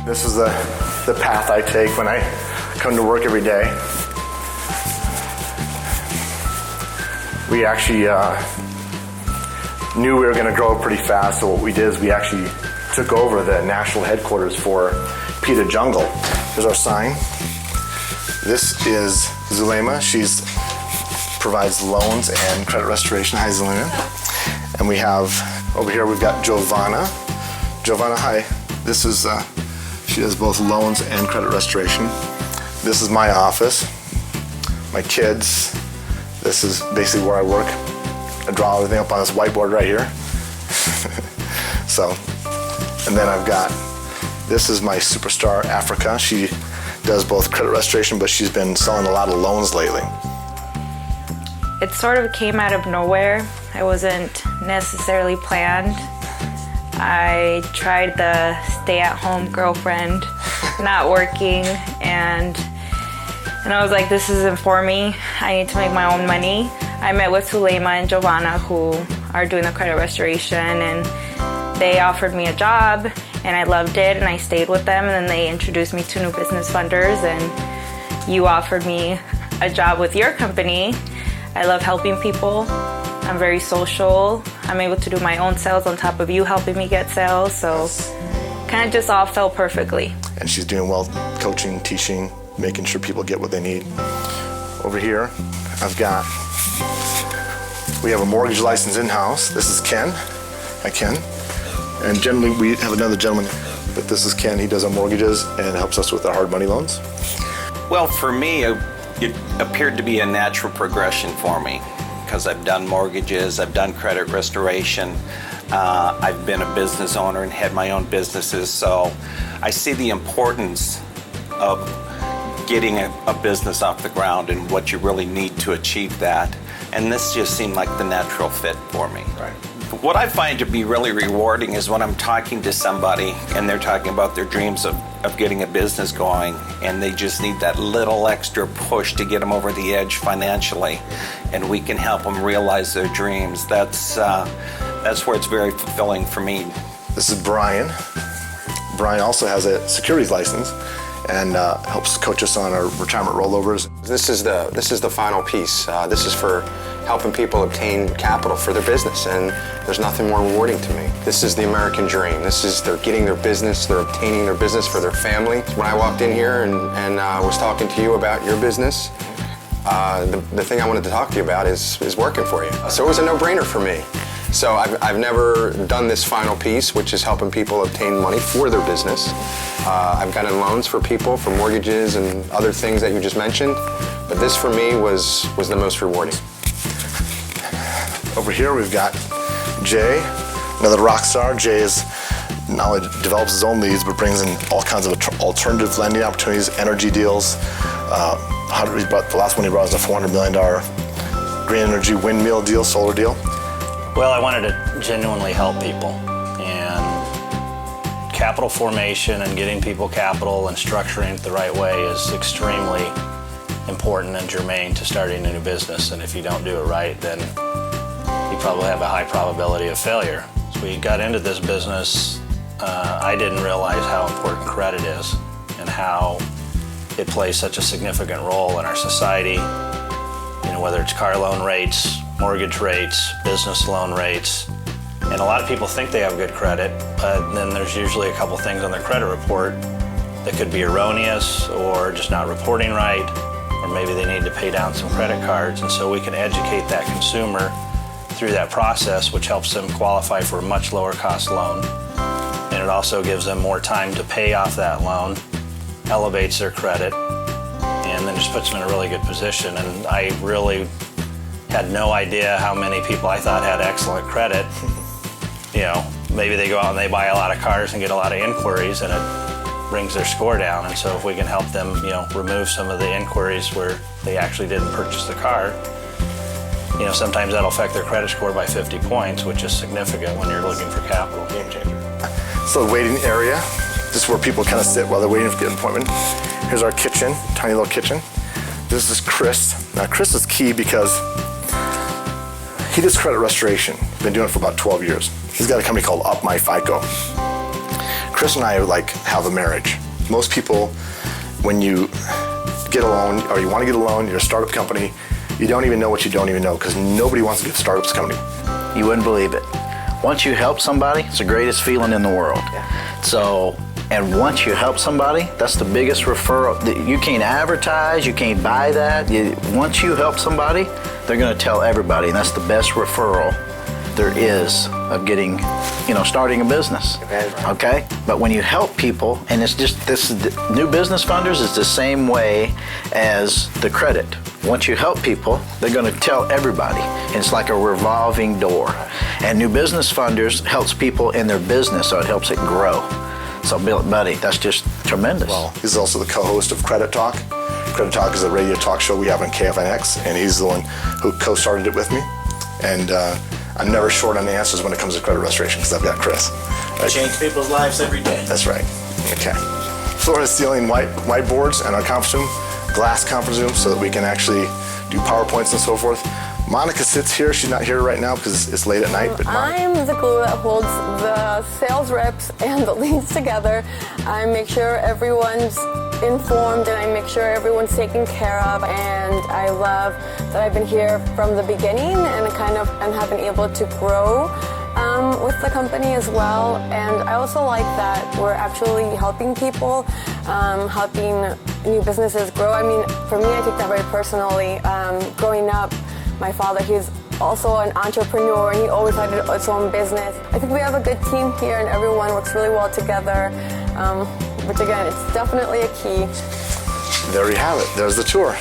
This is the path I take when I come to work every day. We actually knew we were going to grow pretty fast, so what we did is we actually took over the national headquarters for PETA Jungle. Here's our sign. This is Zulema. She provides loans and credit restoration. Hi, Zulema. And we have, over here, we've got Giovanna. Giovanna, hi. This is, she does both loans and credit restoration. This is my office, my kids. This is basically where I work. I draw everything up on this whiteboard right here. So, and then I've got, this is my superstar, Africa. She does both credit restoration, but she's been selling a lot of loans lately. It sort of came out of nowhere. I wasn't necessarily planned. I tried the stay-at-home girlfriend, not working, and I was like, this isn't for me. I need to make my own money. I met with Zulema and Giovanna, who are doing the credit restoration, and they offered me a job, and I loved it, and I stayed with them, and then they introduced me to new business funders, and you offered me a job with your company. I love helping people. I'm very social. I'm able to do my own sales on top of you helping me get sales, so kind of just all fell perfectly. And she's doing well, coaching, teaching, making sure people get what they need. Over here, we have a mortgage license in-house. This is Ken. Hi, Ken. And generally we have another gentleman, but this is Ken. He does our mortgages and helps us with our hard money loans. Well, for me, it appeared to be a natural progression for me because I've done mortgages, I've done credit restoration, I've been a business owner and had my own businesses, so I see the importance of getting a business off the ground and what you really need to achieve that. And this just seemed like the natural fit for me. Right. What I find to be really rewarding is when I'm talking to somebody and they're talking about their dreams of getting a business going, and they just need that little extra push to get them over the edge financially, and we can help them realize their dreams. That's where it's very fulfilling for me. This is Brian. Brian also has a securities license and helps coach us on our retirement rollovers. This is the final piece. This is for helping people obtain capital for their business, and there's nothing more rewarding to me. This is the American dream. They're getting their business, they're obtaining their business for their family. When I walked in here and was talking to you about your business, the thing I wanted to talk to you about is working for you. So it was a no-brainer for me. So I've never done this final piece, which is helping people obtain money for their business. I've gotten loans for people, for mortgages and other things that you just mentioned, but this for me was the most rewarding. Over here we've got Jay, another rock star. Jay not only develops his own leads, but brings in all kinds of alternative lending opportunities, energy deals. The last one he brought was a $400 million green energy windmill deal, solar deal. Well, I wanted to genuinely help people, and capital formation and getting people capital and structuring it the right way is extremely important and germane to starting a new business, and if you don't do it right, then you probably have a high probability of failure. As we got into this business, I didn't realize how important credit is and how it plays such a significant role in our society. You know, whether it's car loan rates, mortgage rates, business loan rates. And a lot of people think they have good credit, but then there's usually a couple things on their credit report that could be erroneous or just not reporting right, or maybe they need to pay down some credit cards. And so we can educate that consumer through that process, which helps them qualify for a much lower cost loan. And it also gives them more time to pay off that loan, elevates their credit, and then just puts them in a really good position. And I really had no idea how many people I thought had excellent credit. You know, maybe they go out and they buy a lot of cars and get a lot of inquiries, and it brings their score down. And so if we can help them, you know, remove some of the inquiries where they actually didn't purchase the car, you know, sometimes that'll affect their credit score by 50 points, which is significant when you're looking for capital. Game changer. So the waiting area, this is where people kind of sit while they're waiting to get an appointment. Here's our kitchen, tiny little kitchen. This is Chris. Now Chris is key because he does credit restoration. He's been doing it for about 12 years. He's got a company called Up My FICO. Chris and I like have a marriage. Most people, when you get a loan or you want to get a loan, you're a startup company, you don't even know what you don't even know because nobody wants to give startups a company. You wouldn't believe it. Once you help somebody, it's the greatest feeling in the world. So, and once you help somebody, that's the biggest referral. You can't advertise, you can't buy that. Once you help somebody, they're going to tell everybody, and that's the best referral there is of getting, starting a business. Okay? But when you help people, and it's just, new business funders is the same way as the credit. Once you help people, they're going to tell everybody. It's like a revolving door. And new business funders helps people in their business, so it helps it grow. So, buddy, that's just tremendous. Well, he's also the co-host of Credit Talk. Credit Talk is a radio talk show we have on KFNX, and he's the one who co-started it with me. And I'm never short on the answers when it comes to credit restoration because I've got Chris. Change people's lives every day. That's right. Okay. Floor to ceiling whiteboards and our conference room, glass conference room, so that we can actually do PowerPoints and so forth. Monica sits here. She's not here right now because it's late at night. But I'm the glue that holds the sales reps and the leads together. I make sure everyone's informed and I make sure everyone's taken care of. And I love that I've been here from the beginning and have been able to grow with the company as well. And I also like that we're actually helping people, helping new businesses grow. I mean, for me, I take that very personally. Growing up, my father, he's also an entrepreneur, and he always had his own business. I think we have a good team here, and everyone works really well together, which again, it's definitely a key. there you have it. There's the tour.